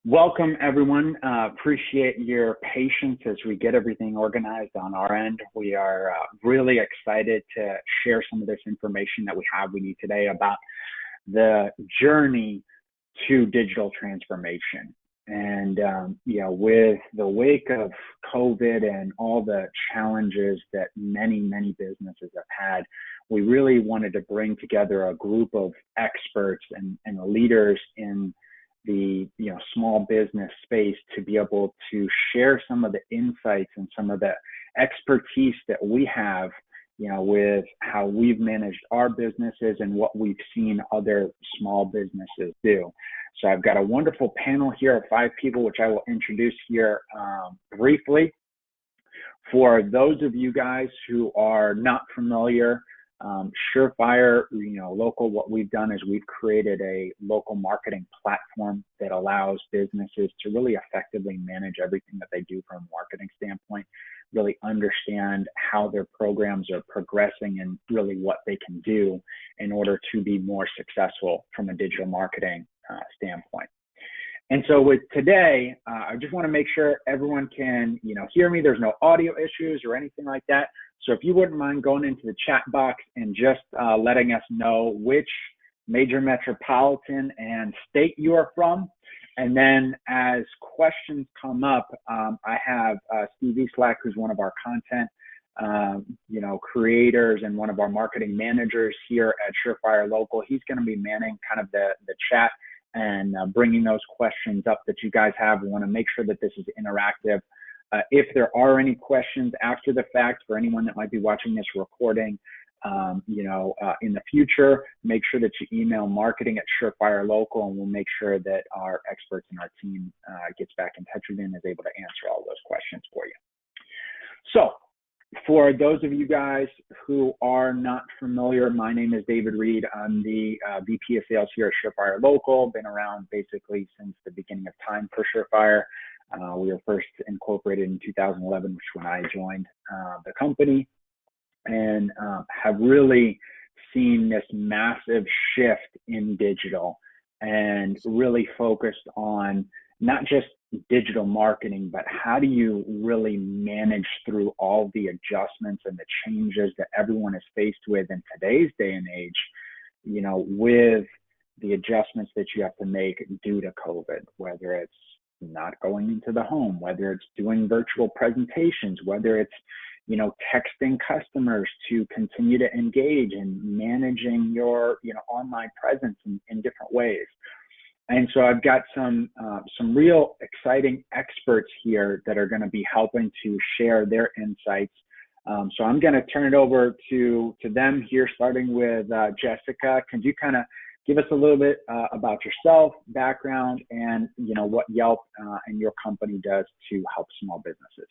Welcome, everyone. Appreciate your patience as we get everything organized on our end. We are really excited to share some of this information that we have with you today about the journey to digital transformation. And, with the wake of COVID and all the challenges that many businesses have had, we really wanted to bring together a group of experts and leaders in the small business space to be able to share some of the insights and some of the expertise that we have, with how we've managed our businesses and what we've seen other small businesses do. So I've got a wonderful panel here of 5 people, which I will introduce here briefly. For those of you guys who are not familiar, Surefire, local, what we've done is we've created a local marketing platform that allows businesses to really effectively manage everything that they do from a marketing standpoint, really understand how their programs are progressing and really what they can do in order to be more successful from a digital marketing standpoint. And so with today, I just want to make sure everyone can, hear me. There's no audio issues or anything like that. So if you wouldn't mind going into the chat box and just letting us know which major metropolitan and state you are from. And then as questions come up, I have Steve Slack, who's one of our content, creators and one of our marketing managers here at Surefire Local. He's going to be manning kind of the chat and bringing those questions up that you guys have. We want to make sure that this is interactive. If there are any questions after the fact for anyone that might be watching this recording, in the future, make sure that you email marketing@Surefire Local, and we'll make sure that our experts and our team gets back in touch with you and is able to answer all those questions for you. So for those of you guys who are not familiar, my name is David Reed. I'm the VP of Sales here at Surefire Local. Been around basically since the beginning of time for Surefire. We were first incorporated in 2011, which is when I joined the company, and have really seen this massive shift in digital and really focused on not just digital marketing, but how do you really manage through all the adjustments and the changes that everyone is faced with in today's day and age, with the adjustments that you have to make due to COVID, whether it's not going into the home, whether it's doing virtual presentations, whether it's, texting customers to continue to engage and managing your, online presence in different ways. And so I've got some real exciting experts here that are going to be helping to share their insights. So I'm going to turn it over to them here, starting with Jessica. Can you kind of give us a little bit about yourself, background, and what Yelp and your company does to help small businesses?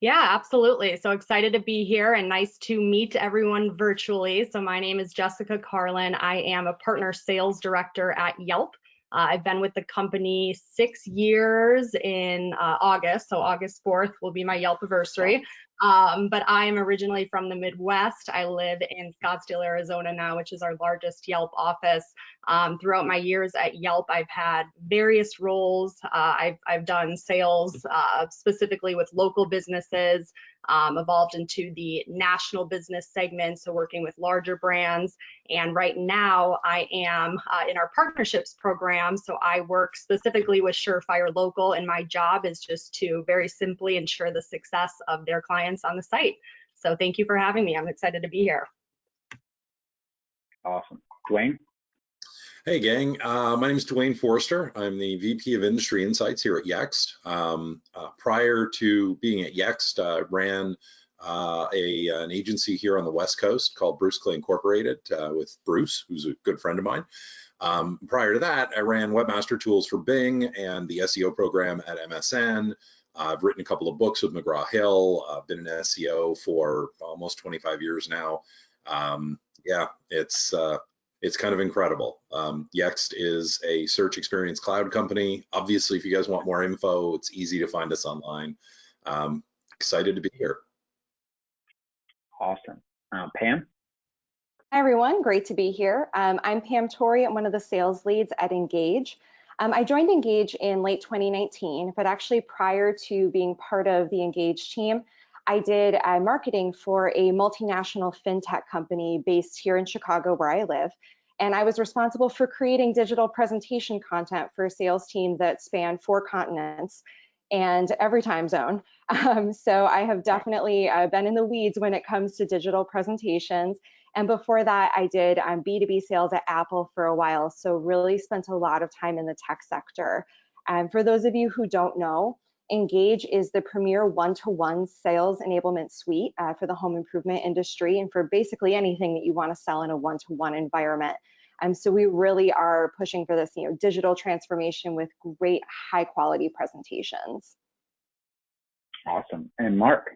Yeah, absolutely. So excited to be here and nice to meet everyone virtually. So my name is Jessica Carlin. I am a partner sales director at Yelp. I've been with the company 6 years in August. So August 4th will be my Yelp anniversary. But I am originally from the Midwest. I live in Scottsdale, Arizona now, which is our largest Yelp office. Throughout my years at Yelp, I've had various roles. I've done sales specifically with local businesses, evolved into the national business segment, so working with larger brands. And right now I am in our partnerships program. So I work specifically with Surefire Local, and my job is just to very simply ensure the success of their clients on the site. So thank you for having me. I'm excited to be here. Awesome. Dwayne? Hey gang, my name is Dwayne Forster. I'm the VP of Industry Insights here at Yext. Prior to being at Yext, I ran an agency here on the West Coast called Bruce Clay Incorporated with Bruce, who's a good friend of mine. Prior to that, I ran Webmaster Tools for Bing and the SEO program at MSN. I've written a couple of books with McGraw-Hill. I've been an SEO for almost 25 years now. Yeah, it's kind of incredible. Yext is a search experience cloud company. Obviously, if you guys want more info, it's easy to find us online. Excited to be here. Awesome. Pam? Hi, everyone. Great to be here. I'm Pam Torrey. I'm one of the sales leads at Engage. I joined Engage in late 2019, but actually prior to being part of the Engage team, I did marketing for a multinational fintech company based here in Chicago, where I live. And I was responsible for creating digital presentation content for a sales team that spanned 4 continents and every time zone. So I have definitely been in the weeds when it comes to digital presentations. And before that, I did B2B sales at Apple for a while, so really spent a lot of time in the tech sector. And for those of you who don't know, Engage is the premier one-to-one sales enablement suite for the home improvement industry and for basically anything that you want to sell in a one-to-one environment. So we really are pushing for this, digital transformation with great high-quality presentations. Awesome. And Mark?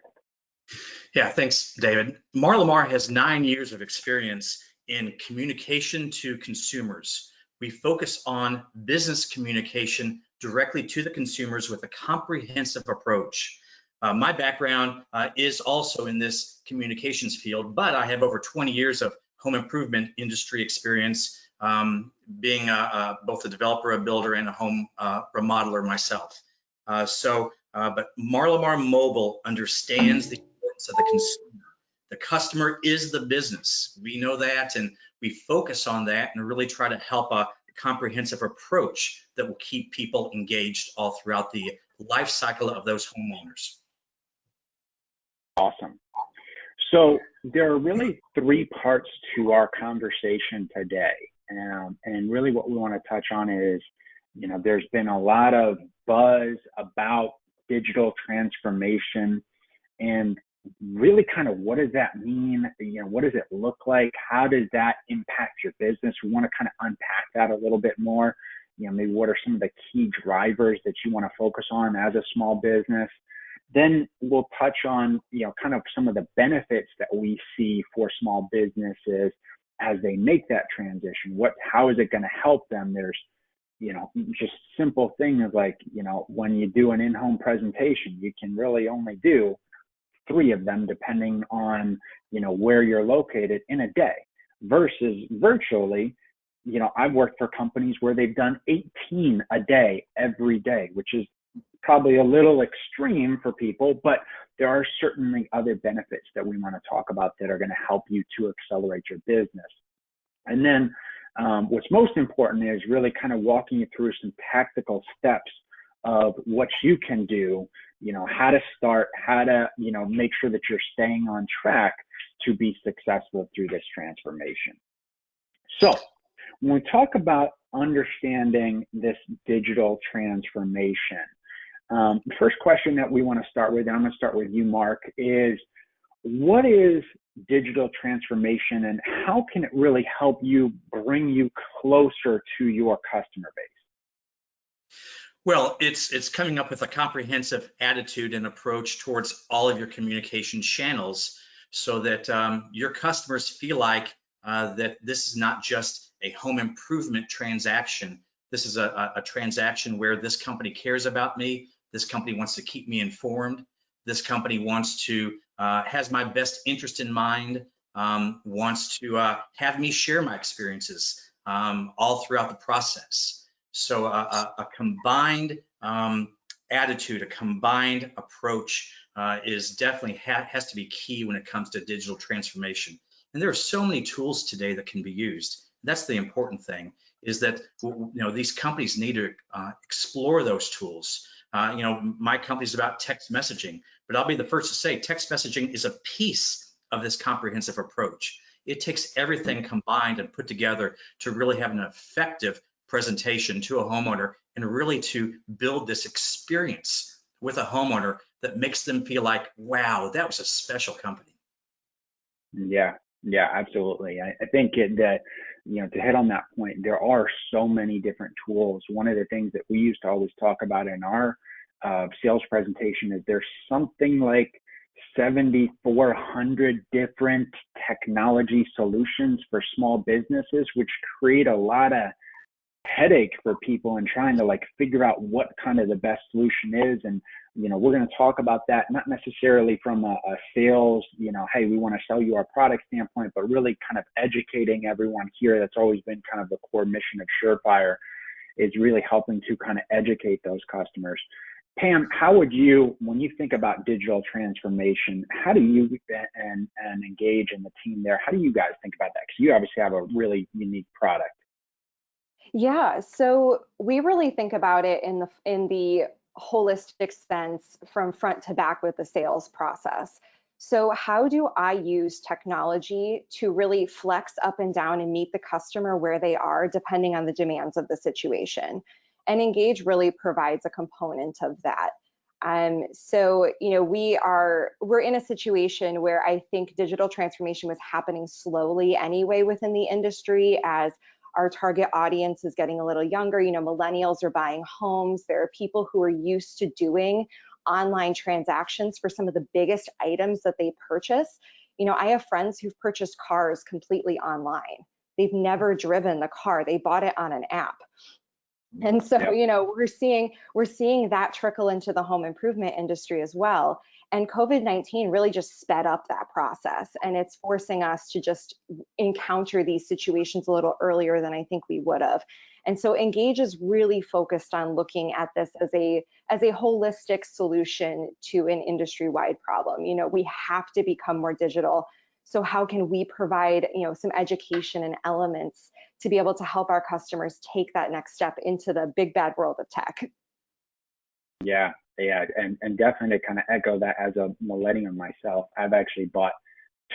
Yeah, thanks, David. Lamar has 9 years of experience in communication to consumers. We focus on business communication directly to the consumers with a comprehensive approach. My background is also in this communications field, but I have over 20 years of home improvement industry experience, being both a developer, a builder, and a home remodeler myself. But Lamar Mobile understands the importance of the consumer. The customer is the business. We know that, and we focus on that and really try to help a comprehensive approach that will keep people engaged all throughout the life cycle of those homeowners. Awesome. So there are really 3 parts to our conversation today. And really what we want to touch on is, there's been a lot of buzz about digital transformation and really kind of what does that mean? What does it look like? How does that impact your business? We want to kind of unpack that a little bit more. Maybe what are some of the key drivers that you want to focus on as a small business? Then we'll touch on, kind of some of the benefits that we see for small businesses as they make that transition. How is it going to help them? There's, just simple things like, when you do an in-home presentation, you can really only do 3 of them depending on, where you're located in a day versus virtually, I've worked for companies where they've done 18 a day every day, which is probably a little extreme for people, but there are certainly other benefits that we want to talk about that are going to help you to accelerate your business. And then what's most important is really kind of walking you through some tactical steps of what you can do, how to start, how to, make sure that you're staying on track to be successful through this transformation. So when we talk about understanding this digital transformation, the first question that we want to start with, and I'm going to start with you, Mark, is what is digital transformation and how can it really help you bring you closer to your customer base? Well, it's coming up with a comprehensive attitude and approach towards all of your communication channels so that your customers feel like that this is not just a home improvement transaction. This is a transaction where this company cares about me. This company wants to keep me informed. This company wants to, has my best interest in mind, wants to have me share my experiences all throughout the process. So a combined attitude, a combined approach is definitely has to be key when it comes to digital transformation. And there are so many tools today that can be used. That's the important thing, is that these companies need to explore those tools. My company is about text messaging, but I'll be the first to say text messaging is a piece of this comprehensive approach. It takes everything combined and put together to really have an effective presentation to a homeowner and really to build this experience with a homeowner that makes them feel like, wow, that was a special company. Yeah, absolutely. I think that, to hit on that point, there are so many different tools. One of the things that we used to always talk about in our sales presentation is there's something like 7,400 different technology solutions for small businesses, which create a lot of headache for people in trying to figure out what kind of the best solution is. And we're going to talk about that, not necessarily from a sales, hey, we want to sell you our product standpoint, but really kind of educating everyone here. That's always been kind of the core mission of Surefire, is really helping to kind of educate those customers. Pam, how would you, when you think about digital transformation, how do you and Engage in the team there, how do you guys think about that? Because you obviously have a really unique product. Yeah, so we really think about it in the holistic sense from front to back with the sales process. So how do I use technology to really flex up and down and meet the customer where they are depending on the demands of the situation? And Engage really provides a component of that. So, you know, we're in a situation where I think digital transformation was happening slowly anyway within the industry as our target audience is getting a little younger. You know, millennials are buying homes. There are people who are used to doing online transactions for some of the biggest items that they purchase. You know, I have friends who've purchased cars completely online. They've never driven the car. They bought it on an app. And so, Yep. you know, we're seeing that trickle into the home improvement industry as well. And COVID-19 really just sped up that process, and it's forcing us to just encounter these situations a little earlier than I think we would have. And so Engage is really focused on looking at this as a holistic solution to an industry-wide problem. You know, we have to become more digital. So how can we provide, you know, some education and elements to be able to help our customers take that next step into the big bad world of tech? Yeah, and definitely to kind of echo that, as a millennial myself, I've actually bought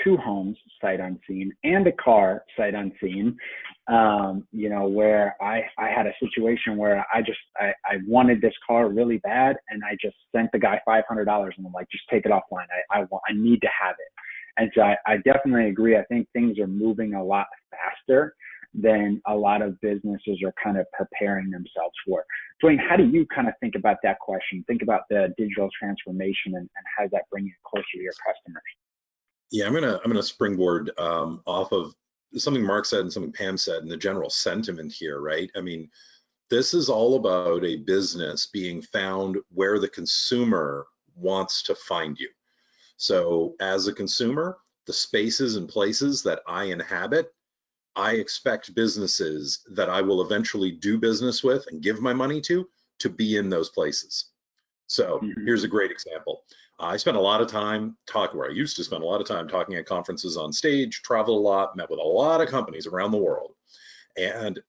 2 homes sight unseen and a car sight unseen. You know, where I had a situation where I wanted this car really bad, and I just sent the guy $500, and I'm like, just take it offline. I need to have it. And so I definitely agree. I think things are moving a lot faster than a lot of businesses are kind of preparing themselves for. Dwayne, how do you kind of think about that question? Think about the digital transformation and how does that bring you closer to your customers? Yeah, I'm gonna springboard off of something Mark said and something Pam said, and the general sentiment here, right? I mean, this is all about a business being found where the consumer wants to find you. So as a consumer, the spaces and places that I inhabit, I expect businesses that I will eventually do business with and give my money to be in those places. So here's a great example. I spent a lot of time talking, where I used to spend a lot of time talking at conferences on stage, traveled a lot, met with a lot of companies around the world. And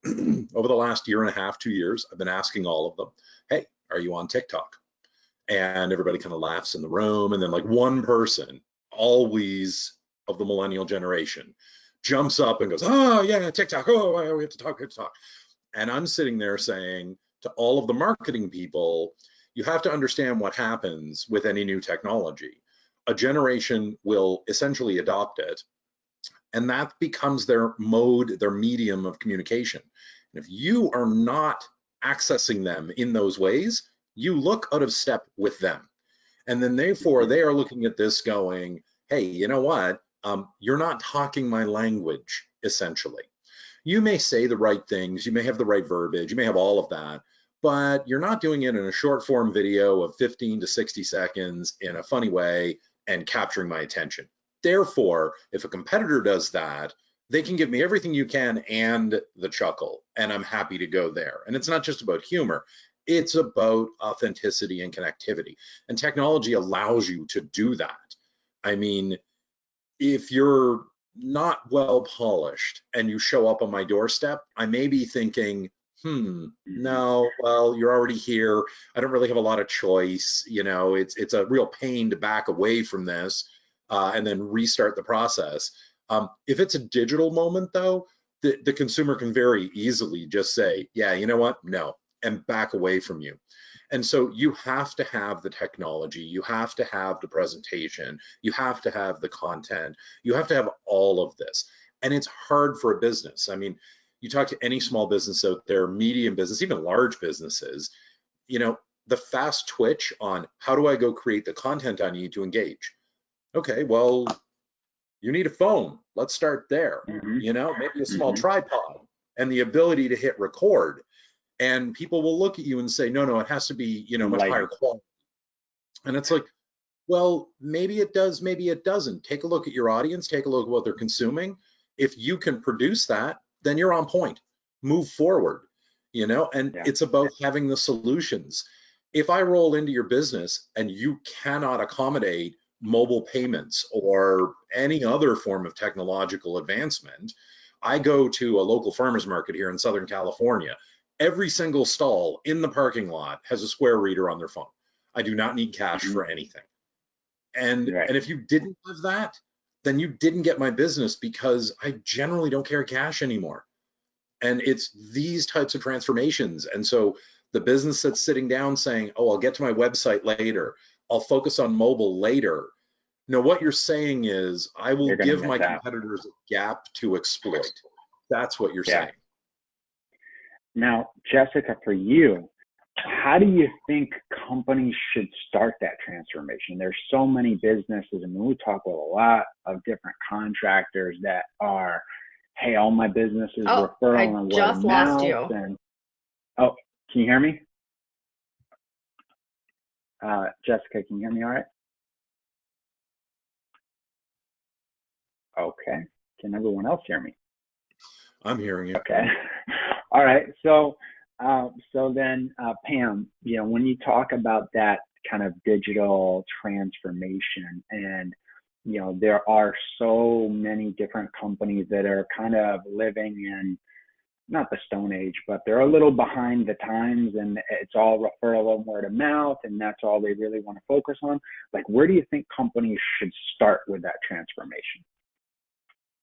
over the last year and a half, 2 years, I've been asking all of them, hey, are you on TikTok? And everybody kind of laughs in the room. And then like one person, always of the millennial generation, jumps up and goes, oh yeah, TikTok, oh, we have to talk, And I'm sitting there saying to all of the marketing people, you have to understand what happens with any new technology. A generation will essentially adopt it, and that becomes their mode, their medium of communication. And if you are not accessing them in those ways, you look out of step with them. And then therefore they are looking at this going, hey, you know what? You're not talking my language, essentially. You may say the right things, you may have the right verbiage, you may have all of that, but you're not doing it in a short form video of 15 to 60 seconds in a funny way and capturing my attention. Therefore, if a competitor does that, they can give me everything you can and the chuckle, and I'm happy to go there. And it's not just about humor, it's about authenticity and connectivity. And technology allows you to do that. I mean, if you're not well polished and you show up on my doorstep, I may be thinking, no, well, you're already here. I don't really have a lot of choice. You know, it's a real pain to back away from this and then restart the process. If it's a digital moment, though, the consumer can very easily just say, yeah, you know what? No, and back away from you. And so you have to have the technology, you have to have the presentation, you have to have the content, you have to have all of this. And it's hard for a business. I mean, you talk to any small business out there, medium business, even large businesses, you know, the fast twitch on how do I go create the content I need to engage? Okay, well, you need a phone. Let's start there. You know, maybe a small tripod and the ability to hit record. And people will look at you and say, no, it has to be, you know, much higher quality. And it's like, well, maybe it does, maybe it doesn't. Take a look at your audience, take a look at what they're consuming. If you can produce that, then you're on point. Move forward. you know, and Yeah. it's about having the solutions. If I roll into your business and you cannot accommodate mobile payments or any other form of technological advancement, I go to a local farmers market here in Southern California. Every single stall in the parking lot has a Square reader on their phone. I do not need cash for anything. And Right. if you didn't have that, then you didn't get my business, because I generally don't carry cash anymore. And it's these types of transformations. And so the business that's sitting down saying, oh, I'll get to my website later, I'll focus on mobile later. No, what you're saying is, I will You're going to give miss my out. competitors a gap to exploit. That's what you're Yeah. saying. Now, Jessica, for you, how do you think companies should start that transformation? There's so many businesses, and we talk with a lot of different contractors that are, hey, all my business is referral and word of mouth. And oh, can you hear me? Jessica, can you hear me all right? Okay. Can everyone else hear me? I'm hearing you. Okay. All right. So then, Pam, you know, when you talk about that kind of digital transformation, and, you know, there are so many different companies that are kind of living in, not the Stone Age, but they're a little behind the times, and it's all referral and word of mouth, and that's all they really want to focus on. Like, where do you think companies should start with that transformation?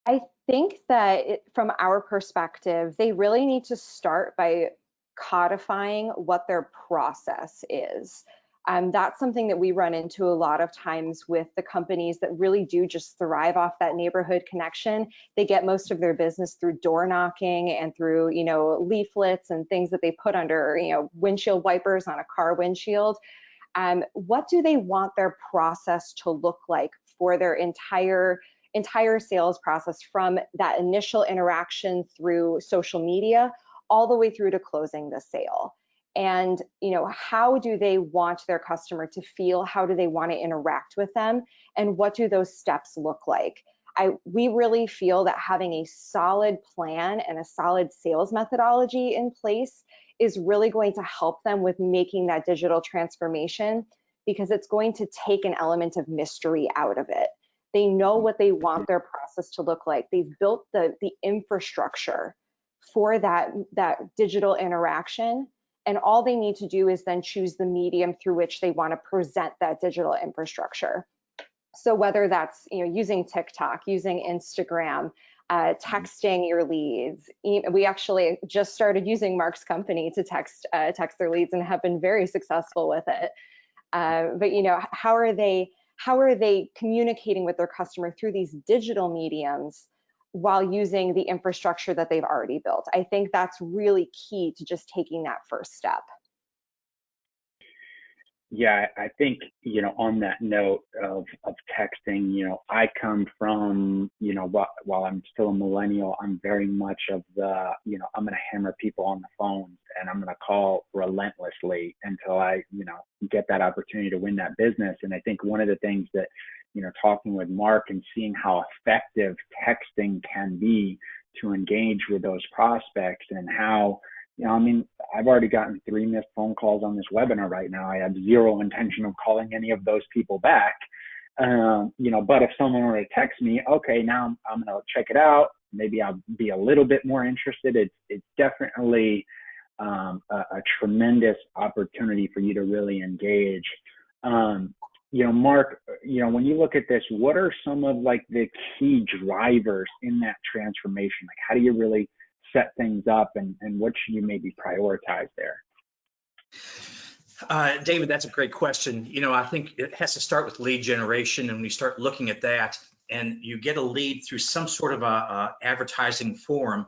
I think that from our perspective, they really need to start by codifying what their process is. That's something that we run into a lot of times with the companies that really do just thrive off that neighborhood connection. They get most of their business through door knocking and through, you know, leaflets and things that they put under, you know, windshield wipers on a car windshield. What do they want their process to look like for their entire sales process, from that initial interaction through social media all the way through to closing the sale? And, you know, how do they want their customer to feel? How do they want to interact with them? And what do those steps look like? We really feel that having a solid plan and a solid sales methodology in place is really going to help them with making that digital transformation, because it's going to take an element of mystery out of it. They know what they want their process to look like. They've built the infrastructure for that digital interaction, and all they need to do is then choose the medium through which they want to present that digital infrastructure. So whether that's, you know, using TikTok, using Instagram, texting your leads. We actually just started using Mark's company to text their leads and have been very successful with it. But, you know, how are they communicating with their customer through these digital mediums while using the infrastructure that they've already built? I think that's really key to just taking that first step. Yeah, I think, you know, on that note of texting, you know, I come from, you know, while I'm still a millennial, I'm very much of the, you know, I'm going to hammer people on the phone, and I'm going to call relentlessly until I, you know, get that opportunity to win that business. And I think one of the things that, you know, talking with Mark and seeing how effective texting can be to engage with those prospects, and how, you know, I mean, I've already gotten 3 missed phone calls on this webinar right now. I have zero intention of calling any of those people back. You know, but if someone were to text me, okay, now I'm going to check it out. Maybe I'll be a little bit more interested. It's definitely a tremendous opportunity for you to really engage. You know, Mark, you know, when you look at this, what are some of like the key drivers in that transformation? Like, how do you really set things up, and what should you maybe prioritize there? David, that's a great question. You know, I think it has to start with lead generation, and when you start looking at that and you get a lead through some sort of a advertising forum,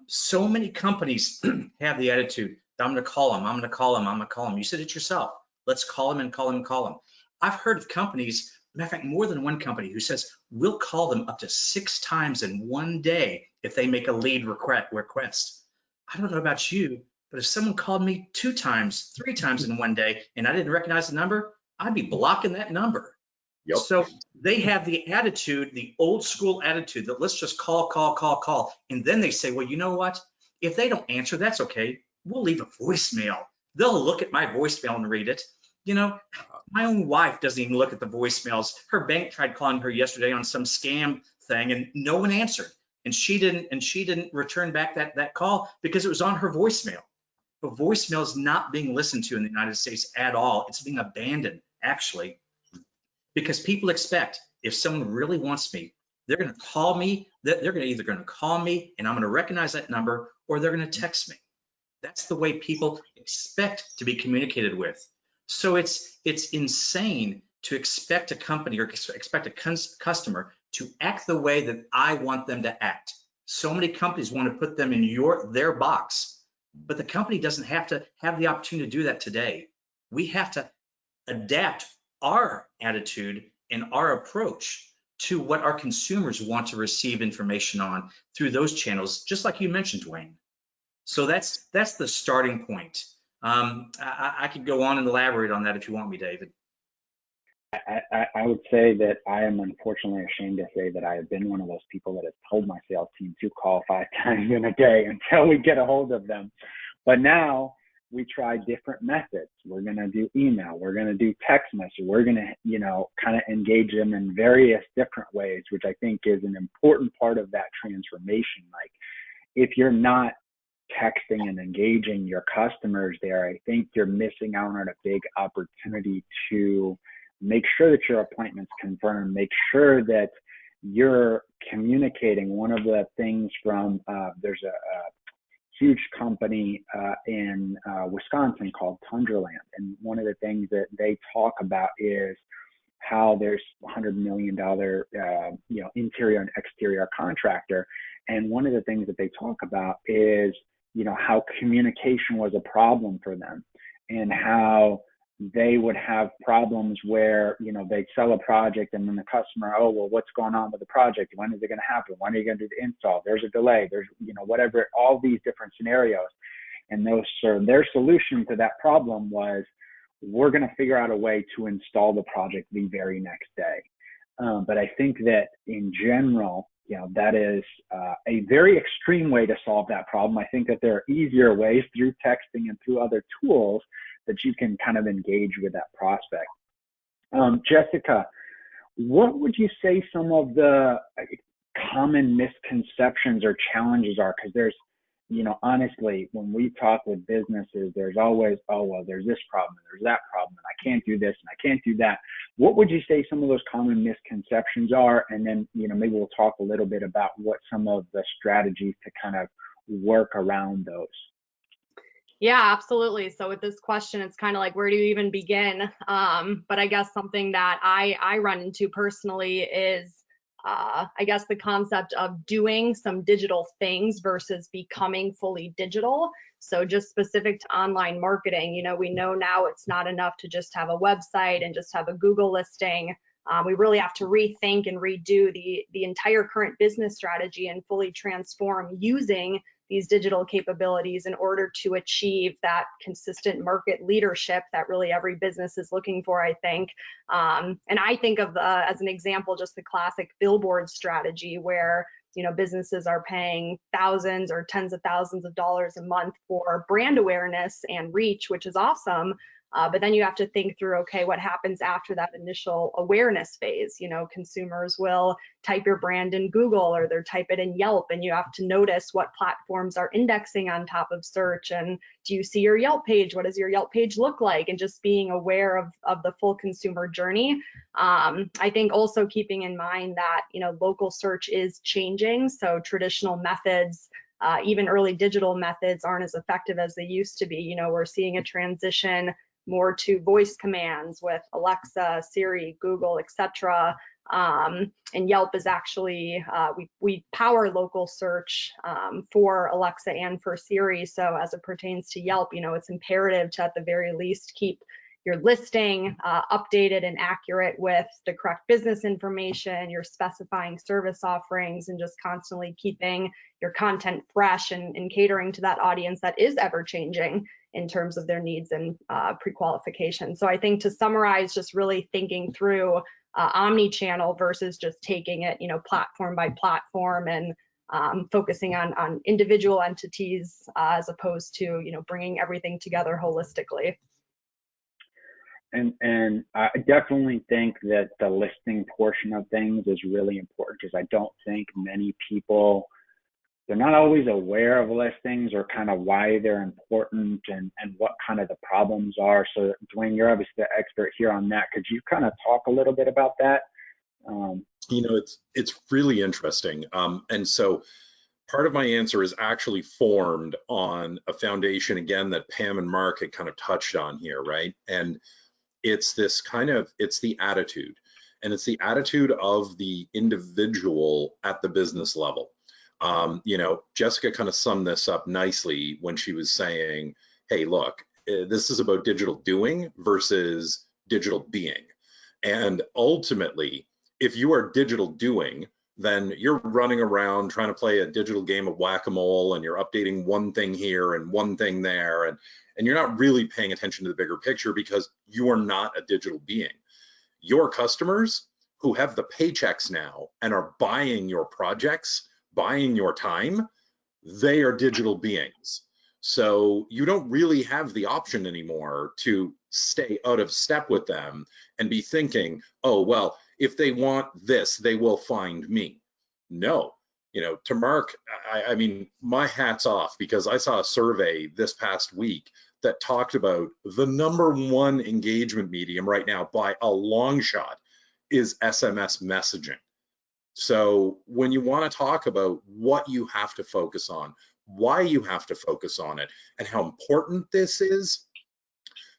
so many companies have the attitude, I'm going to call them, I'm going to call them, I'm going to call them. You said it yourself. Let's call them and call them and call them. I've heard of companies, matter of fact, more than one company, who says we'll call them up to 6 times in one day if they make a lead request. I don't know about you, but if someone called me 2 times, 3 times in one day, and I didn't recognize the number, I'd be blocking that number. Yep. So they have the attitude, the old school attitude, that let's just call. And then they say, well, you know what? If they don't answer, that's okay. we'll leave a voicemail. They'll look at my voicemail and read it. You know, my own wife doesn't even look at the voicemails. Her bank tried calling her yesterday on some scam thing and no one answered. And she didn't return back that call because it was on her voicemail. But voicemail is not being listened to in the United States at all. It's being abandoned, actually, because people expect if someone really wants me, they're going to call me. They're either going to call me and I'm going to recognize that number, or they're going to text me. That's the way people expect to be communicated with. So it's insane to expect a company or expect a customer to act the way that I want them to act. So many companies want to put them in their box, but the company doesn't have to have the opportunity to do that today. We have to adapt our attitude and our approach to what our consumers want to receive information on through those channels, just like you mentioned, Dwayne. So that's the starting point. I could go on and elaborate on that if you want me, David. I would say that I am unfortunately ashamed to say that I have been one of those people that has told my sales team to call 5 times in a day until we get a hold of them. But now we try different methods. We're going to do email. We're going to do text message. We're going to, kind of engage them in various different ways, which I think is an important part of that transformation. Like, if you're not texting and engaging your customers there, I think you're missing out on a big opportunity to make sure that your appointment's confirmed, make sure that you're communicating. One of the things from, there's a huge company in Wisconsin called Tundraland. And one of the things that they talk about is how there's $100 million, interior and exterior contractor. And one of the things that they talk about is, how communication was a problem for them, and how they would have problems where, they'd sell a project and then the customer, oh, well, what's going on with the project? When is it going to happen? When are you going to do the install? There's a delay. There's, whatever, all these different scenarios. And their solution to that problem was, we're going to figure out a way to install the project the very next day. But I think that in general, that is a very extreme way to solve that problem. I think that there are easier ways through texting and through other tools that you can kind of engage with that prospect. Jessica, what would you say some of the common misconceptions or challenges are? Because there's, honestly, when we talk with businesses, there's always, oh, well, there's this problem, there's that problem, and I can't do this and I can't do that. What would you say some of those common misconceptions are? And then, maybe we'll talk a little bit about what some of the strategies to kind of work around those. Yeah, absolutely. So with this question, it's kind of like, where do you even begin? But I guess something that I run into personally is, I guess, the concept of doing some digital things versus becoming fully digital. So just specific to online marketing, we know now it's not enough to just have a website and just have a Google listing. We really have to rethink and redo the entire current business strategy and fully transform using these digital capabilities in order to achieve that consistent market leadership that really every business is looking for, I think. And I think of, as an example, just the classic billboard strategy where, businesses are paying thousands or tens of thousands of dollars a month for brand awareness and reach, which is awesome. But then you have to think through, okay, what happens after that initial awareness phase? Consumers will type your brand in Google or they'll type it in Yelp, and you have to notice what platforms are indexing on top of search. And do you see your Yelp page? What does your Yelp page look like? And just being aware of the full consumer journey. I think also keeping in mind that, local search is changing. So traditional methods, even early digital methods, aren't as effective as they used to be. We're seeing a transition more to voice commands with Alexa, Siri, Google, etc. And Yelp is actually, we power local search for Alexa and for Siri. So as it pertains to Yelp, it's imperative to at the very least keep your listing updated and accurate with the correct business information, you're specifying service offerings, and just constantly keeping your content fresh and catering to that audience that is ever changing in terms of their needs and pre-qualification. So I think, to summarize, just really thinking through omni-channel versus just taking it, platform by platform, and focusing on individual entities as opposed to, bringing everything together holistically. And I definitely think that the listing portion of things is really important, because I don't think many people, they're not always aware of listings or kind of why they're important and what kind of the problems are. So Dwayne, you're obviously the expert here on that. Could you kind of talk a little bit about that? It's really interesting. And so part of my answer is actually formed on a foundation, again, that Pam and Mark had kind of touched on here, right? And it's the attitude, and it's the attitude of the individual at the business level. Jessica kind of summed this up nicely when she was saying, hey, look, this is about digital doing versus digital being. And ultimately, if you are digital doing, then you're running around trying to play a digital game of whack-a-mole, and you're updating one thing here and one thing there, and you're not really paying attention to the bigger picture, because you are not a digital being. Your customers who have the paychecks now and are buying your projects, buying your time, they are digital beings. So you don't really have the option anymore to stay out of step with them and be thinking, oh, well, if they want this, they will find me. No, to Mark, I mean, my hat's off, because I saw a survey this past week that talked about the #1 engagement medium right now by a long shot is SMS messaging. So when you want to talk about what you have to focus on, why you have to focus on it, and how important this is,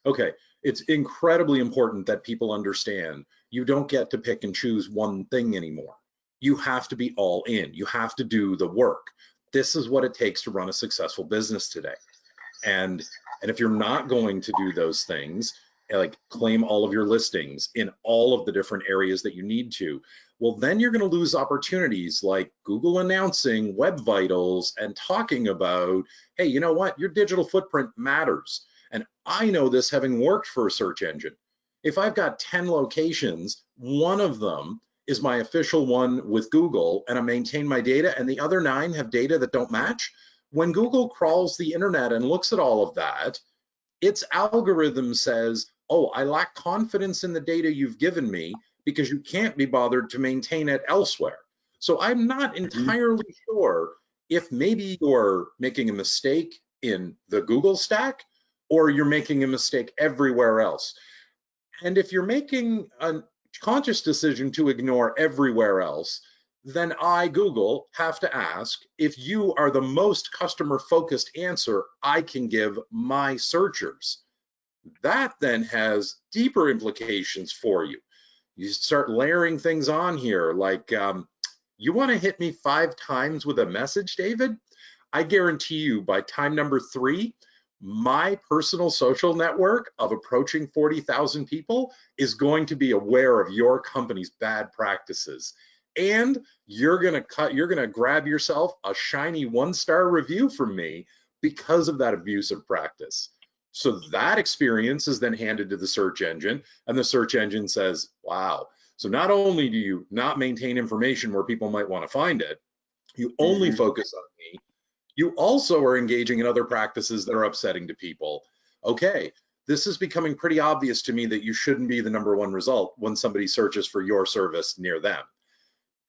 okay, it's incredibly important that people understand you don't get to pick and choose one thing anymore. You have to be all in. You have to do the work. This is what it takes to run a successful business today. And if you're not going to do those things, like claim all of your listings in all of the different areas that you need to, well, then you're going to lose opportunities like Google announcing Web Vitals and talking about, hey, you know what? Your digital footprint matters. And I know this having worked for a search engine. If I've got 10 locations, one of them is my official one with Google, and I maintain my data, and the other 9 have data that don't match. When Google crawls the internet and looks at all of that, its algorithm says, oh, I lack confidence in the data you've given me because you can't be bothered to maintain it elsewhere. So I'm not entirely sure if maybe you're making a mistake in the Google stack or you're making a mistake everywhere else. And if you're making a conscious decision to ignore everywhere else, then I, Google, have to ask if you are the most customer-focused answer I can give my searchers. That then has deeper implications for you. You start layering things on here, like, you want to hit me 5 times with a message, David? I guarantee you by time number 3, my personal social network of approaching 40,000 people is going to be aware of your company's bad practices. And you're gonna grab yourself a shiny 1-star review from me because of that abusive practice. So that experience is then handed to the search engine, and the search engine says, wow. So not only do you not maintain information where people might want to find it, you only focus on me, you also are engaging in other practices that are upsetting to people. Okay, this is becoming pretty obvious to me that you shouldn't be the #1 result when somebody searches for your service near them.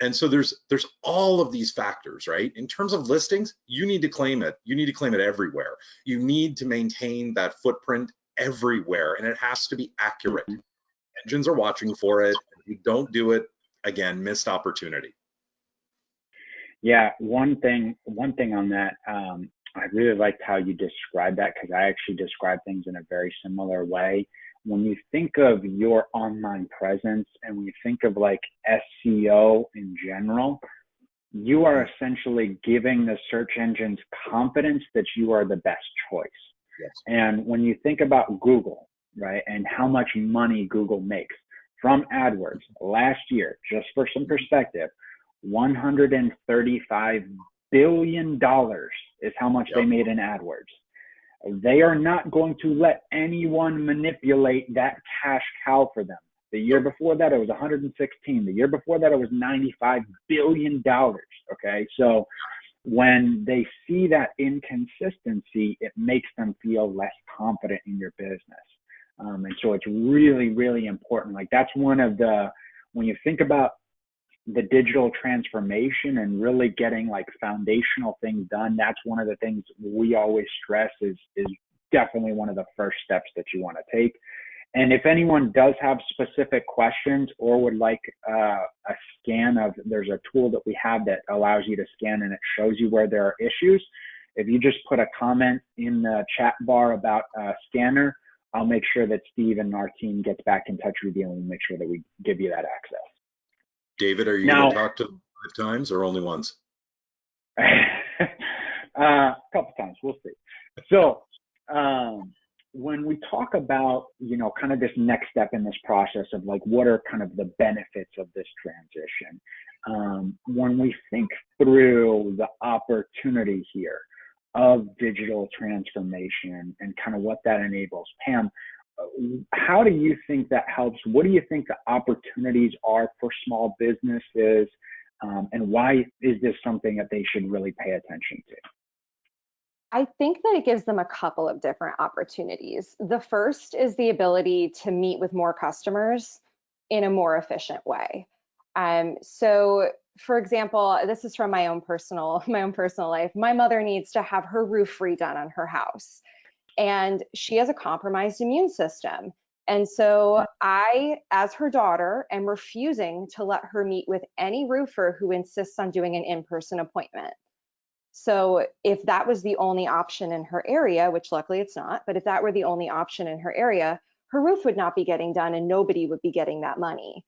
And so there's all of these factors, right? In terms of listings, you need to claim it. You need to claim it everywhere. You need to maintain that footprint everywhere, and it has to be accurate. Engines are watching for it. If you don't do it, again, missed opportunity. Yeah, one thing on that, I really liked how you described that, because I actually describe things in a very similar way. When you think of your online presence and when you think of like SEO in general, you are essentially giving the search engines confidence that you are the best choice. Yes. And when you think about Google, right, and how much money Google makes from AdWords last year, just for some perspective, $135 billion is how much they made in AdWords. They are not going to let anyone manipulate that cash cow for them. The year before that, it was 116. The year before that, it was $95 billion. Okay. So when they see that inconsistency, it makes them feel less confident in your business. And so it's really, really important. Like that's one of the, when you think about the digital transformation and really getting like foundational things done, that's one of the things we always stress is definitely one of the first steps that you want to take. And if anyone does have specific questions or would like a scan of, there's a tool that we have that allows you to scan and it shows you where there are issues. If you just put a comment in the chat bar about a scanner, I'll make sure that Steve and our team gets back in touch with you and we'll make sure that we give you that access. David, are you going to talk to them 5 times or only once? A couple times, we'll see. So when we talk about, you know, kind of this next step in this process of like, what are kind of the benefits of this transition? When we think through the opportunity here of digital transformation and kind of what that enables, Pam, how do you think that helps? What do you think the opportunities are for small businesses? And why is this something that they should really pay attention to? I think that it gives them a couple of different opportunities. The first is the ability to meet with more customers in a more efficient way. So for example, this is from my own personal life. My mother needs to have her roof redone on her house, and she has a compromised immune system. And so I, as her daughter, am refusing to let her meet with any roofer who insists on doing an in-person appointment. So if that was the only option in her area, which luckily it's not, but if that were the only option in her area, her roof would not be getting done and nobody would be getting that money.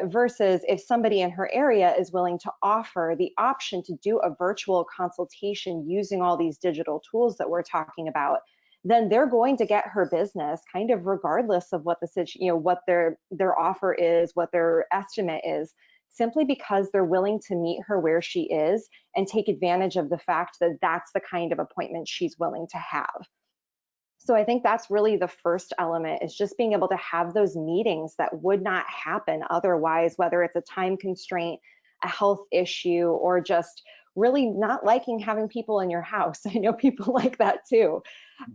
Versus if somebody in her area is willing to offer the option to do a virtual consultation using all these digital tools that we're talking about, then they're going to get her business kind of regardless of what what their offer is, what their estimate is, simply because they're willing to meet her where she is and take advantage of the fact that that's the kind of appointment she's willing to have. So I think that's really the first element, is just being able to have those meetings that would not happen otherwise, whether it's a time constraint, a health issue, or just really not liking having people in your house. I know people like that too.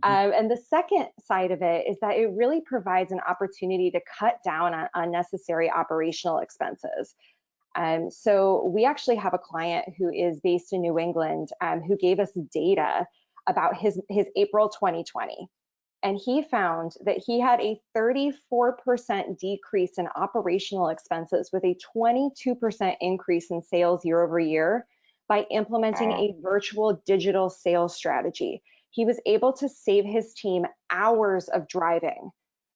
And the second side of it is that it really provides an opportunity to cut down on unnecessary operational expenses. So we actually have a client who is based in New England who gave us data about his April 2020. And he found that he had a 34% decrease in operational expenses with a 22% increase in sales year over year by implementing a virtual digital sales strategy. He was able to save his team hours of driving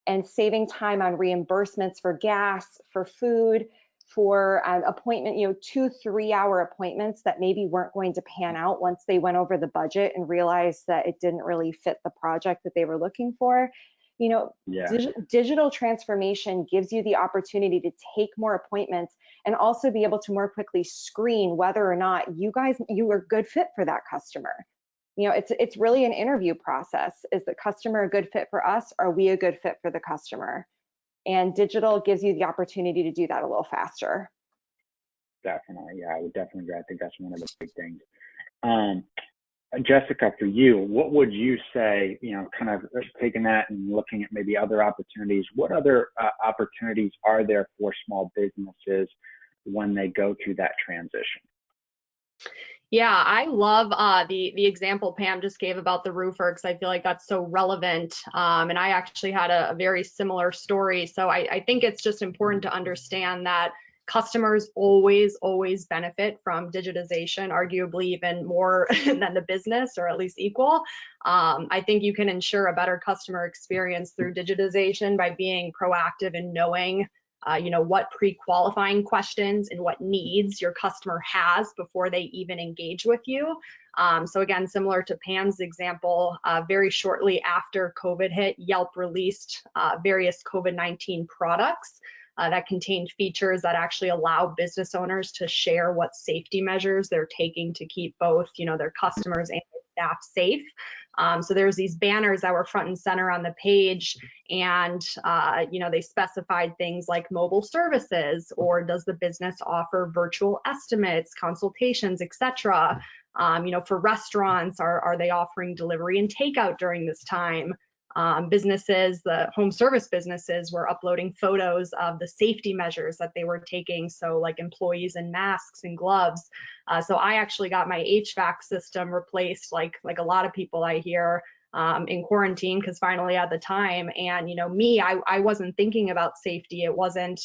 and saving time on reimbursements for gas, for food, for appointment, 2-3 hour appointments that maybe weren't going to pan out once they went over the budget and realized that it didn't really fit the project that they were looking for. Digital transformation gives you the opportunity to take more appointments and also be able to more quickly screen whether or not you are a good fit for that customer. It's really an interview process. Is the customer a good fit for us? Are we a good fit for the customer? And digital gives you the opportunity to do that a little faster. Definitely, yeah, I would definitely agree. I think that's one of the big things. Jessica, for you, what would you say, kind of taking that and looking at maybe other opportunities, what other opportunities are there for small businesses when they go through that transition? Yeah, I love the example Pam just gave about the roofer, because I feel like that's so relevant. And I actually had a very similar story. So I think it's just important to understand that customers always benefit from digitization, arguably even more than the business, or at least equal. I think you can ensure a better customer experience through digitization by being proactive and knowing what pre-qualifying questions and what needs your customer has before they even engage with you. So again, similar to Pam's example, very shortly after COVID hit, Yelp released various COVID-19 products that contained features that actually allow business owners to share what safety measures they're taking to keep both, their customers and staff safe. So there's these banners that were front and center on the page, and they specified things like mobile services, or does the business offer virtual estimates, consultations, etc. For restaurants, are they offering delivery and takeout during this time? Businesses, the home service businesses, were uploading photos of the safety measures that they were taking, so like employees in masks and gloves. So I actually got my HVAC system replaced, like a lot of people I hear, in quarantine, because finally I had the time. And I wasn't thinking about safety. It wasn't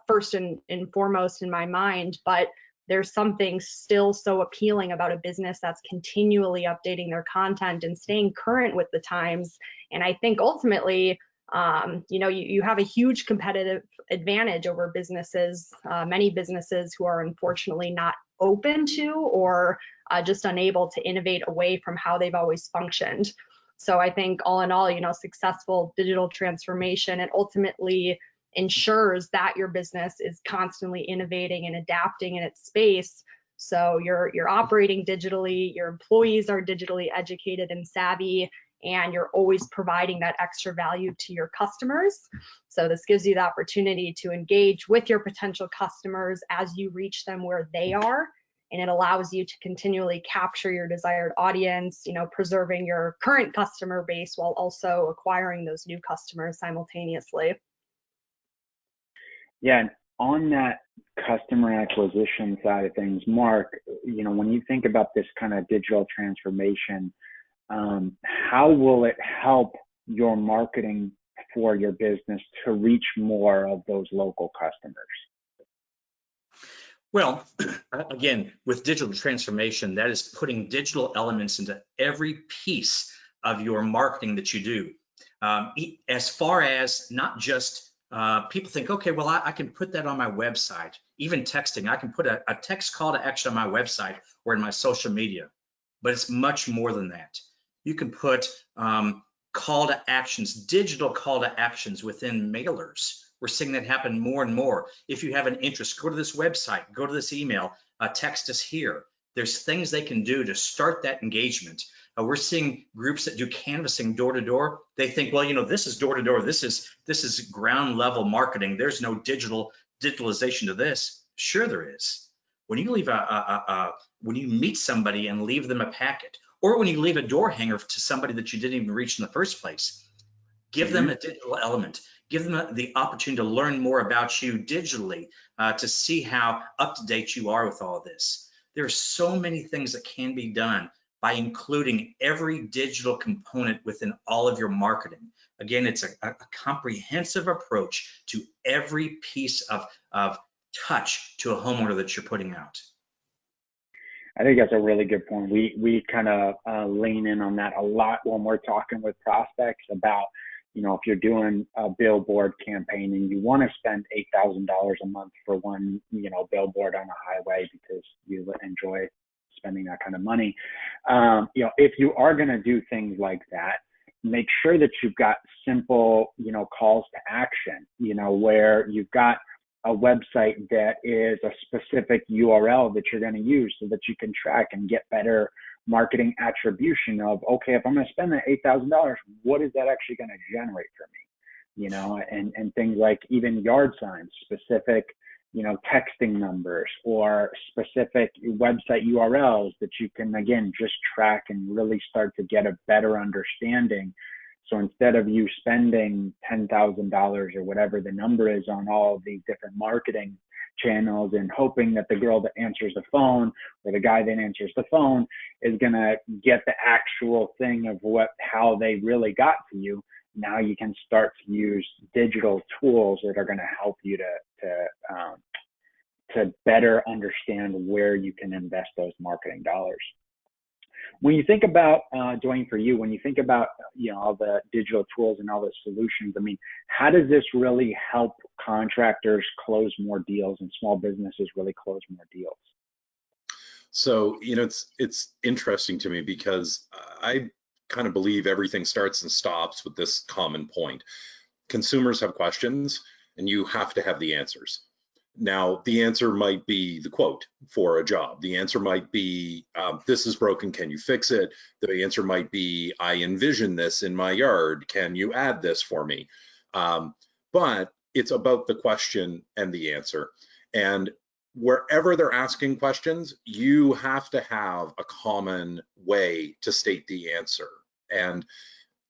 first and foremost in my mind, but there's something still so appealing about a business that's continually updating their content and staying current with the times. And I think ultimately, you have a huge competitive advantage over businesses, many businesses who are unfortunately not open to, or just unable to innovate away from how they've always functioned. So I think all in all, successful digital transformation, and ultimately ensures that your business is constantly innovating and adapting in its space. So you're operating digitally, your employees are digitally educated and savvy, and you're always providing that extra value to your customers. So this gives you the opportunity to engage with your potential customers as you reach them where they are, and it allows you to continually capture your desired audience, preserving your current customer base while also acquiring those new customers simultaneously. Yeah, and on that customer acquisition side of things, Mark, when you think about this kind of digital transformation, how will it help your marketing for your business to reach more of those local customers? Well, again, with digital transformation, that is putting digital elements into every piece of your marketing that you do. As far as not just people think, okay, well, I can put that on my website. Even texting, I can put a text call to action on my website or in my social media, but it's much more than that. You can put call to actions, digital call to actions within mailers. We're seeing that happen more and more. If you have an interest, go to this website, go to this email, text us here. There's things they can do to start that engagement. We're seeing groups that do canvassing door to door. They think, well, this is door to door. This is ground level marketing. There's no digitalization to this. Sure, there is. When you leave when you meet somebody and leave them a packet, or when you leave a door hanger to somebody that you didn't even reach in the first place, give them a digital element. Give them the opportunity to learn more about you digitally, to see how up to date you are with all this. There are so many things that can be done by including every digital component within all of your marketing. Again, it's a comprehensive approach to every piece of touch to a homeowner that you're putting out. I think that's a really good point. We kind of lean in on that a lot when we're talking with prospects about, if you're doing a billboard campaign and you want to spend $8,000 a month for one, billboard on a highway because you enjoy spending that kind of money. If you are going to do things like that, make sure that you've got simple, calls to action, where you've got a website that is a specific URL that you're going to use so that you can track and get better marketing attribution of, okay, if I'm going to spend that $8,000, what is that actually going to generate for me? And things like even yard signs, specific, texting numbers, or specific website URLs that you can, again, just track and really start to get a better understanding. So instead of you spending $10,000 or whatever the number is on all of these different marketing channels and hoping that the girl that answers the phone or the guy that answers the phone is going to get the actual thing of how they really got to you, now you can start to use digital tools that are going to help you to better understand where you can invest those marketing dollars. When you think about, Dwayne, for you, when you think about, all the digital tools and all the solutions, how does this really help contractors close more deals and small businesses really close more deals? So, it's interesting to me because I kind of believe everything starts and stops with this common point. Consumers have questions and you have to have the answers. Now, the answer might be the quote for a job. The answer might be, this is broken, can you fix it? The answer might be, I envision this in my yard, can you add this for me? But it's about the question and the answer. And wherever they're asking questions, you have to have a common way to state the answer. And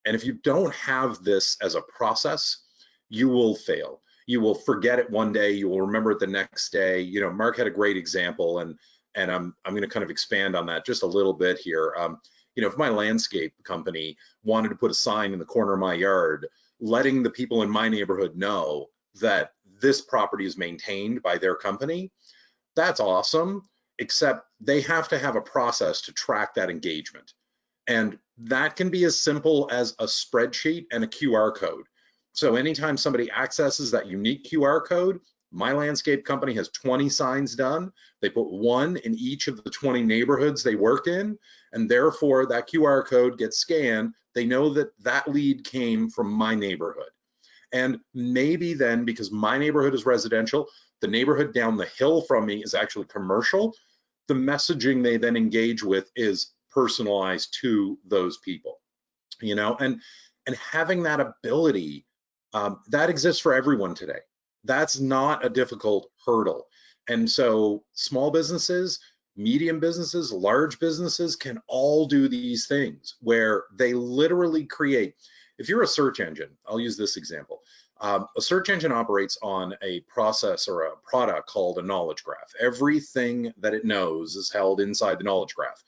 if you don't have this as a process, you will fail. You will forget it one day, you will remember it the next day. You know, Mark had a great example, and I'm going to kind of expand on that just a little bit here. You know, if my landscape company wanted to put a sign in the corner of my yard, letting the people in my neighborhood know that this property is maintained by their company, that's awesome, except they have to have a process to track that engagement. And that can be as simple as a spreadsheet and a QR code. So anytime somebody accesses that unique QR code, my landscape company has 20 signs done. They put one in each of the 20 neighborhoods they work in, and therefore that QR code gets scanned. They know that that lead came from my neighborhood. And maybe then, because my neighborhood is residential, the neighborhood down the hill from me is actually commercial, the messaging they then engage with is personalized to those people, you know, and having that ability, that exists for everyone today. That's not a difficult hurdle. And so small businesses, medium businesses, large businesses can all do these things where they literally create. If you're a search engine, I'll use this example. A search engine operates on a process or a product called a knowledge graph. Everything that it knows is held inside the knowledge graph.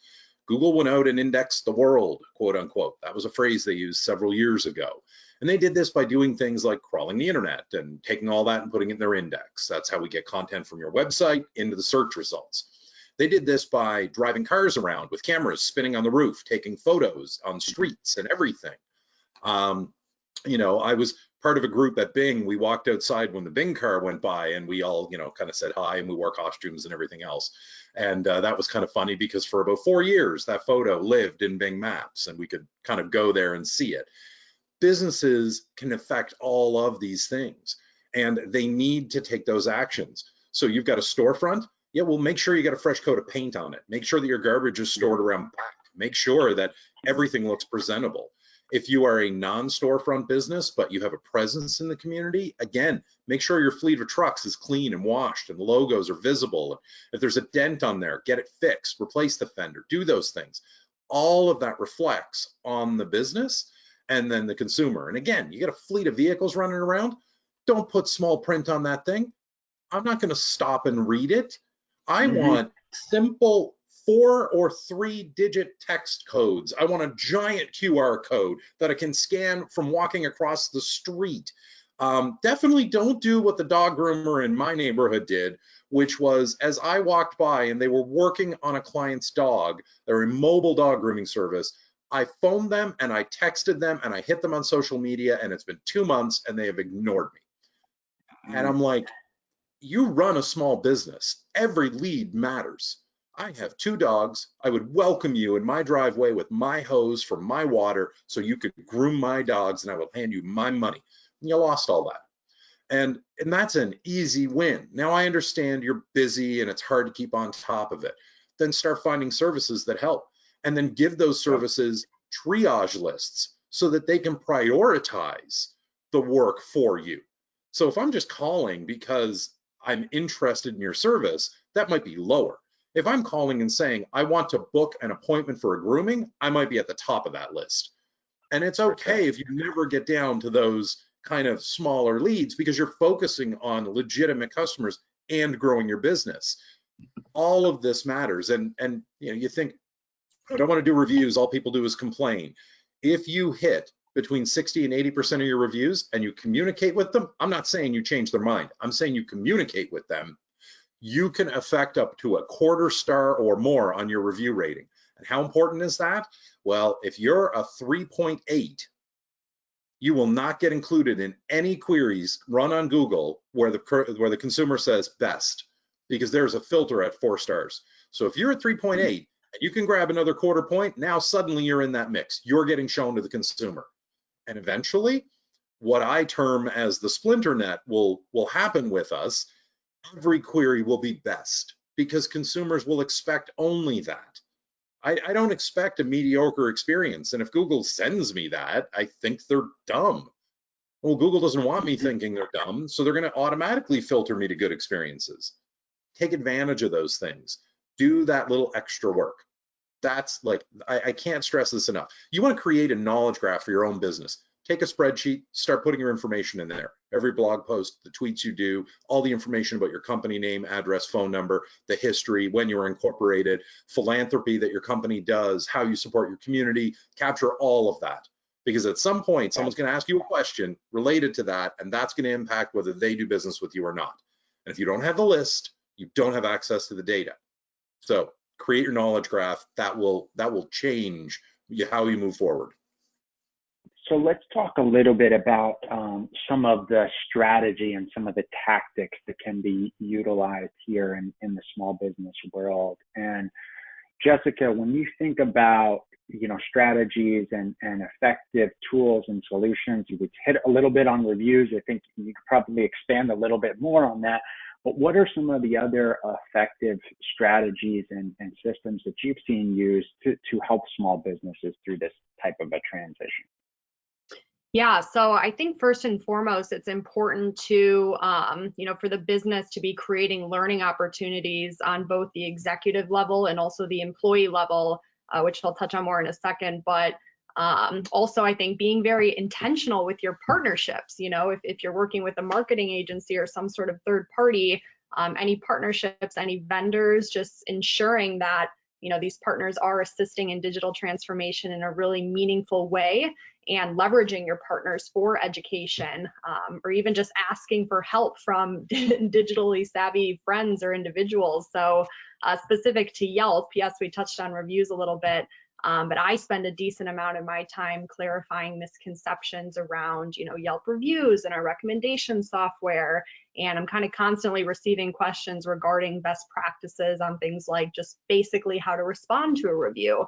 Google went out and indexed the world, quote unquote. That was a phrase they used several years ago. And they did this by doing things like crawling the internet and taking all that and putting it in their index. That's how we get content from your website into the search results. They did this by driving cars around with cameras spinning on the roof, taking photos on streets and everything. You know, I was part of a group at Bing. We walked outside when the Bing car went by, and we all, you know, kind of said hi, and we wore costumes and everything else. And that was kind of funny because for about 4 years, that photo lived in Bing Maps, and we could kind of go there and see it. Businesses can affect all of these things, and they need to take those actions. So you've got a storefront. Yeah, well, make sure you got a fresh coat of paint on it. Make sure that your garbage is stored around back. Make sure that everything looks presentable. If you are a non-storefront business, but you have a presence in the community, again, make sure your fleet of trucks is clean and washed and logos are visible. If there's a dent on there, get it fixed, replace the fender, do those things. All of that reflects on the business and then the consumer. And again, you got a fleet of vehicles running around, don't put small print on that thing. I'm not going to stop and read it. I want simple 4 or 3-digit text codes. I want a giant QR code that I can scan from walking across the street. Definitely don't do what the dog groomer in my neighborhood did, which was as I walked by and they were working on a client's dog, they're a mobile dog grooming service, I phoned them and I texted them and I hit them on social media, and it's been 2 months and they have ignored me. And I'm like, you run a small business. Every lead matters. I have 2 dogs. I would welcome you in my driveway with my hose for my water so you could groom my dogs, and I will hand you my money. And you lost all that. And that's an easy win. Now I understand you're busy and it's hard to keep on top of it. Then start finding services that help, and then give those services triage lists so that they can prioritize the work for you. So if I'm just calling because I'm interested in your service, that might be lower. If I'm calling and saying, I want to book an appointment for a grooming, I might be at the top of that list. And it's okay if you never get down to those kind of smaller leads because you're focusing on legitimate customers and growing your business. All of this matters. And you know, you think, I don't want to do reviews, all people do is complain. If you hit between 60 and 80% of your reviews and you communicate with them, I'm not saying you change their mind, I'm saying you communicate with them, you can affect up to a 1/4 star or more on your review rating. And how important is that? Well, if you're a 3.8, you will not get included in any queries run on Google where the consumer says best, because there's a filter at 4 stars. So if you're at 3.8 and you can grab another 1/4 point, now suddenly you're in that mix. You're getting shown to the consumer. And eventually, what I term as the splinter net will happen with us. every query will be best because consumers will expect only that. I don't expect a mediocre experience. And if Google sends me that, I think they're dumb. Well, Google doesn't want me thinking they're dumb, so they're going to automatically filter me to good experiences. Take advantage of those things. Do that little extra work. That's like, I can't stress this enough. You want to create a knowledge graph for your own business. Take a spreadsheet, start putting your information in there. Every blog post, the tweets you do, all the information about your company name, address, phone number, the history, when you were incorporated, philanthropy that your company does, how you support your community, capture all of that. Because at some point, someone's going to ask you a question related to that, and that's going to impact whether they do business with you or not. And if you don't have the list, you don't have access to the data. So create your knowledge graph. That will change how you move forward. So let's talk a little bit about some of the strategy and some of the tactics that can be utilized here in the small business world. And Jessica, when you think about strategies and effective tools and solutions, you would hit a little bit on reviews. I think you could probably expand a little bit more on that. But what are some of the other effective strategies and systems that you've seen used to help small businesses through this type of a transition? Yeah, so I think first and foremost, it's important to, for the business to be creating learning opportunities on both the executive level and also the employee level, which I'll touch on more in a second. But also, I think being very intentional with your partnerships. If you're working with a marketing agency or some sort of third party, any partnerships, any vendors, just ensuring that these partners are assisting in digital transformation in a really meaningful way, and leveraging your partners for education, or even just asking for help from digitally savvy friends or individuals. So specific to Yelp, yes, we touched on reviews a little bit, but I spend a decent amount of my time clarifying misconceptions around, Yelp reviews and our recommendation software. And I'm kind of constantly receiving questions regarding best practices on things like just basically how to respond to a review.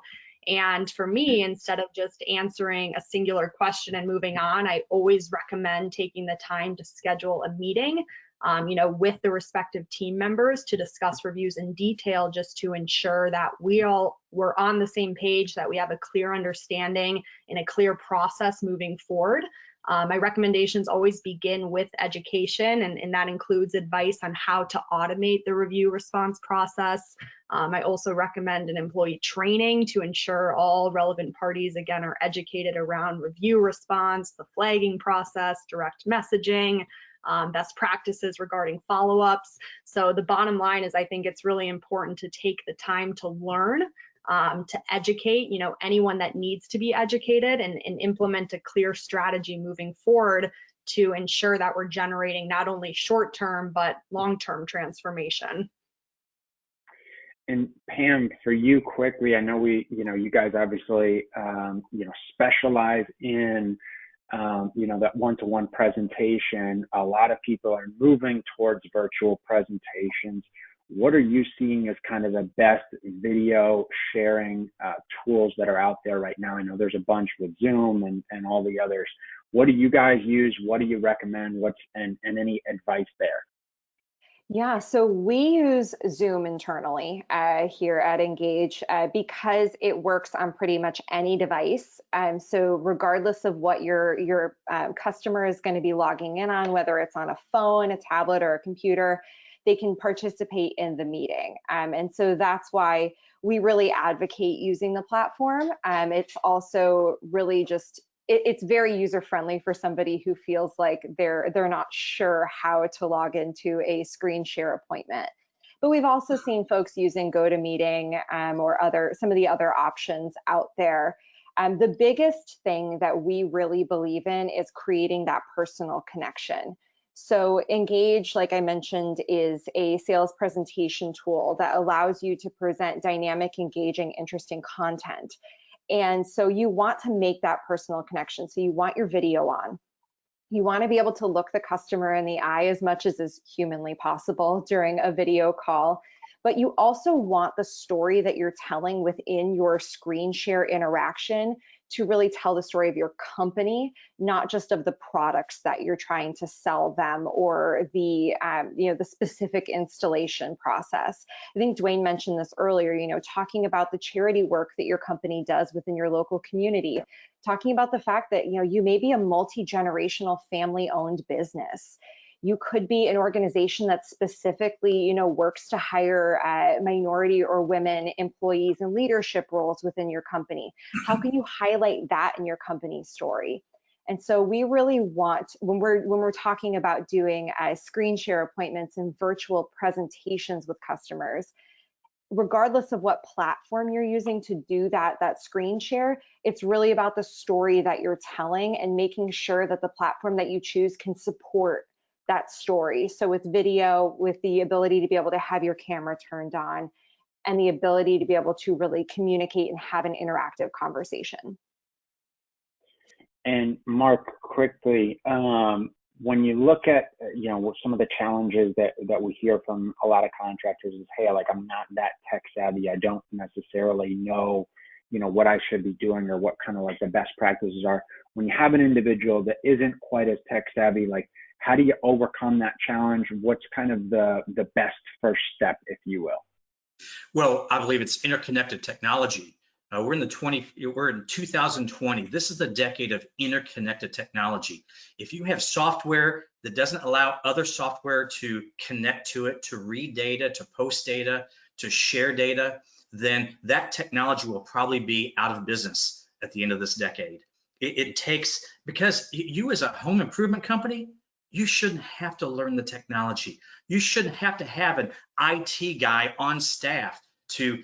And for me, instead of just answering a singular question and moving on, I always recommend taking the time to schedule a meeting, with the respective team members to discuss reviews in detail, just to ensure that we're on the same page, that we have a clear understanding and a clear process moving forward. My recommendations always begin with education, and that includes advice on how to automate the review response process. I also recommend an employee training to ensure all relevant parties, again, are educated around review response, the flagging process, direct messaging, best practices regarding follow-ups. So the bottom line is, I think it's really important to take the time to learn, to educate, anyone that needs to be educated, and implement a clear strategy moving forward to ensure that we're generating not only short-term, but long-term transformation. And Pam, for you quickly, I know you guys obviously, specialize in, that one-to-one presentation. A lot of people are moving towards virtual presentations. What are you seeing as kind of the best video sharing tools that are out there right now? I know there's a bunch with Zoom and all the others. What do you guys use? What do you recommend? And any advice there? Yeah, so we use Zoom internally here at Engage because it works on pretty much any device. So regardless of what your customer is going to be logging in on, whether it's on a phone, a tablet, or a computer, they can participate in the meeting. And so that's why we really advocate using the platform. It's also really just it's very user-friendly for somebody who feels like they're not sure how to log into a screen share appointment. But we've also seen folks using GoToMeeting or some of the other options out there. The biggest thing that we really believe in is creating that personal connection. So Engage, like I mentioned, is a sales presentation tool that allows you to present dynamic, engaging, interesting content. And so you want to make that personal connection. So you want your video on. You want to be able to look the customer in the eye as much as is humanly possible during a video call. but you also want the story that you're telling within your screen share interaction to really tell the story of your company, not just of the products that you're trying to sell them or the the specific installation process. I think Dwayne mentioned this earlier, talking about the charity work that your company does within your local community, talking about the fact that you may be a multi-generational family-owned business. You could be an organization that specifically, works to hire minority or women employees in leadership roles within your company. How can you highlight that in your company's story? And so we really want, when we're talking about doing screen share appointments and virtual presentations with customers, regardless of what platform you're using to do that screen share, it's really about the story that you're telling and making sure that the platform that you choose can support that story. So with video, with the ability to be able to have your camera turned on and the ability to be able to really communicate and have an interactive conversation. And Mark, quickly, when you look at, some of the challenges that we hear from a lot of contractors is, hey, like, I'm not that tech savvy. I don't necessarily know, what I should be doing or what kind of like the best practices are. When you have an individual that isn't quite as tech savvy, like, how do you overcome that challenge? What's kind of the best first step, if you will? Well, I believe it's interconnected technology. We're in 2020. This is the decade of interconnected technology. If you have software that doesn't allow other software to connect to it, to read data, to post data, to share data, then that technology will probably be out of business at the end of this decade. It takes, because you as a home improvement company, you shouldn't have to learn the technology. You shouldn't have to have an IT guy on staff to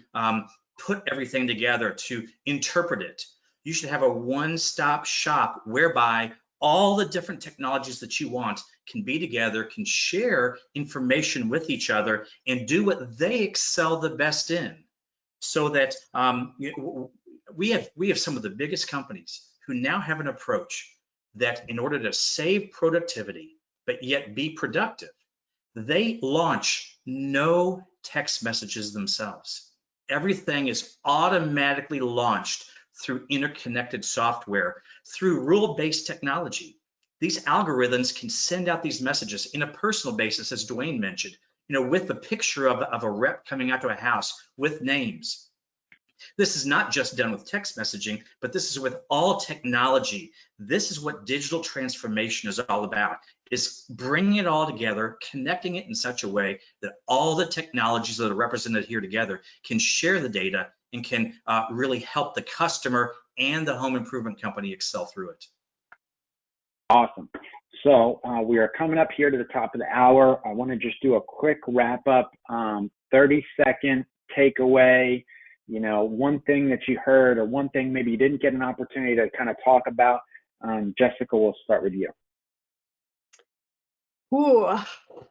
put everything together, to interpret it. You should have a one-stop shop whereby all the different technologies that you want can be together, can share information with each other, and do what they excel the best in. So that we have some of the biggest companies who now have an approach that in order to save productivity, but yet be productive, they launch no text messages themselves. Everything is automatically launched through interconnected software, through rule-based technology. These algorithms can send out these messages in a personal basis, as Dwayne mentioned, with the picture of a rep coming out to a house with names. This is not just done with text messaging, but this is with all technology. This is what digital transformation is all about, is bringing it all together, connecting it in such a way that all the technologies that are represented here together can share the data and can really help the customer and the home improvement company excel through it. Awesome. So we are coming up here to the top of the hour. I want to just do a quick wrap up, 30-second takeaway. One thing that you heard or one thing maybe you didn't get an opportunity to kind of talk about. Jessica, we'll start with you. Ooh,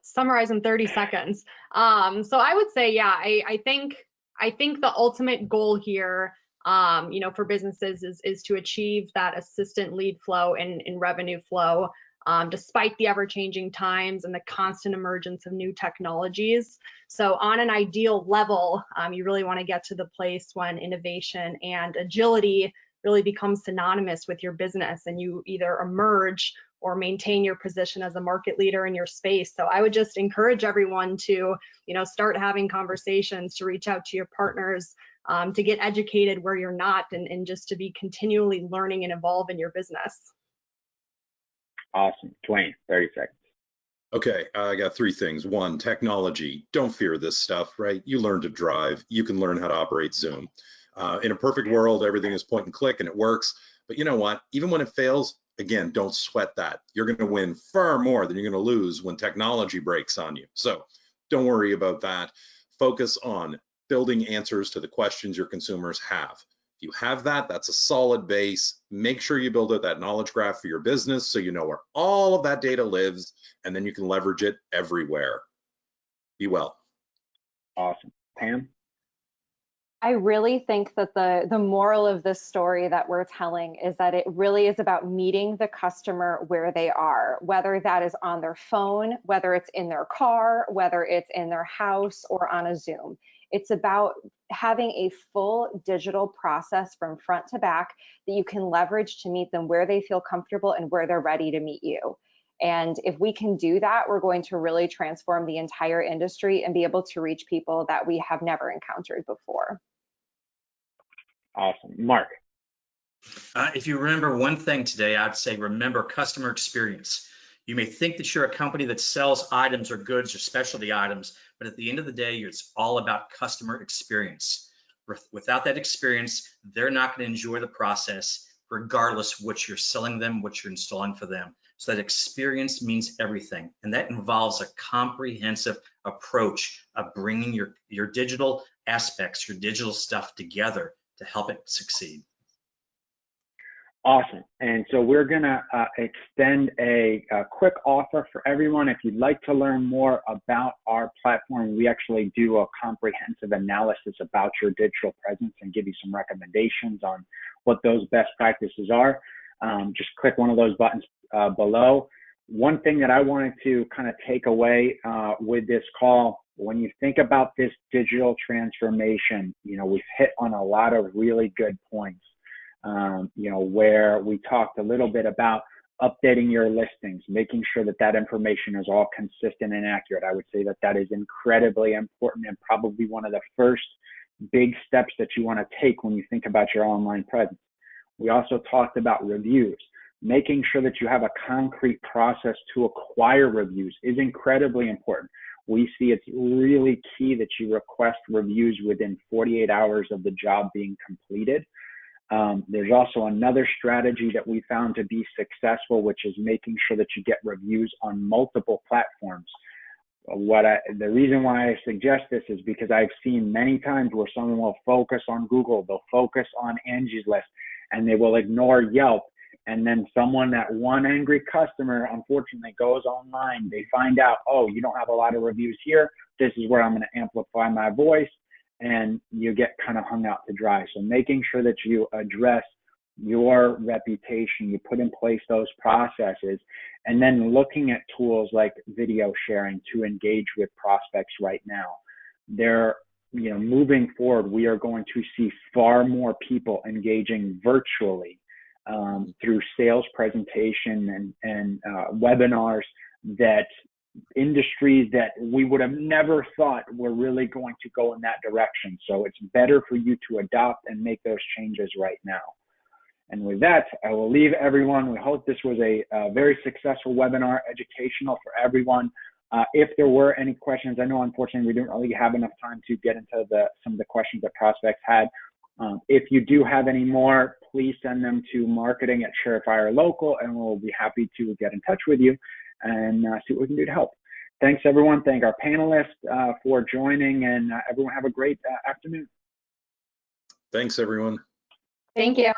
summarize in 30 seconds. So I would say, yeah, I think the ultimate goal here, for businesses is to achieve that assistant lead flow and revenue flow, despite the ever-changing times and the constant emergence of new technologies. So on an ideal level, you really want to get to the place when innovation and agility really becomes synonymous with your business and you either emerge or maintain your position as a market leader in your space. So I would just encourage everyone to, start having conversations, to reach out to your partners, to get educated where you're not, and just to be continually learning and evolve in your business. Awesome. Dwayne, 30 seconds. Okay, I got three things. One, technology. Don't fear this stuff, right? You learn to drive. You can learn how to operate Zoom. In a perfect world, everything is point and click and it works. But you know what? Even when it fails, again, don't sweat that. You're going to win far more than you're going to lose when technology breaks on you. So don't worry about that. Focus on building answers to the questions your consumers have. If you have that, that's a solid base. Make sure you build out that knowledge graph for your business so you know where all of that data lives, and then you can leverage it everywhere. Be well. Awesome. Pam? I really think that the moral of this story that we're telling is that it really is about meeting the customer where they are, whether that is on their phone, whether it's in their car, whether it's in their house or on a Zoom. It's about having a full digital process from front to back that you can leverage to meet them where they feel comfortable and where they're ready to meet you. And if we can do that, we're going to really transform the entire industry and be able to reach people that we have never encountered before. Awesome. Mark. If you remember one thing today, I'd say remember customer experience. You may think that you're a company that sells items or goods or specialty items, but at the end of the day, it's all about customer experience. Without that experience, they're not going to enjoy the process, regardless what you're selling them, what you're installing for them. So that experience means everything. And that involves a comprehensive approach of bringing your digital aspects, your digital stuff together to help it succeed. Awesome. And so we're going to extend a quick offer for everyone. If you'd like to learn more about our platform, we actually do a comprehensive analysis about your digital presence and give you some recommendations on what those best practices are. Just click one of those buttons below. One thing that I wanted to kind of take away with this call, when you think about this digital transformation, we've hit on a lot of really good points. Where we talked a little bit about updating your listings, making sure that that information is all consistent and accurate. I would say that that is incredibly important and probably one of the first big steps that you want to take when you think about your online presence. We also talked about reviews. Making sure that you have a concrete process to acquire reviews is incredibly important. We see it's really key that you request reviews within 48 hours of the job being completed. There's also another strategy that we found to be successful, which is making sure that you get reviews on multiple platforms. The reason why I suggest this is because I've seen many times where someone will focus on Google, they'll focus on Angie's List, and they will ignore Yelp. And then that one angry customer, unfortunately, goes online. They find out, oh, you don't have a lot of reviews here. This is where I'm going to amplify my voice. And you get kind of hung out to dry. So making sure that you address your reputation, you put in place those processes, and then looking at tools like video sharing to engage with prospects right now. Moving forward, we are going to see far more people engaging virtually through sales presentation and webinars, that industries that we would have never thought were really going to go in that direction. So it's better for you to adopt and make those changes right now. And with that, I will leave everyone. We hope this was a very successful webinar, educational for everyone. If there were any questions, I know unfortunately we didn't really have enough time to get into some of the questions that prospects had. If you do have any more, please send them to marketing@Surefire Local, and we'll be happy to get in touch with you and see what we can do to help. Thanks, everyone. Thank our panelists for joining, and everyone have a great afternoon. Thanks, everyone. Thank you.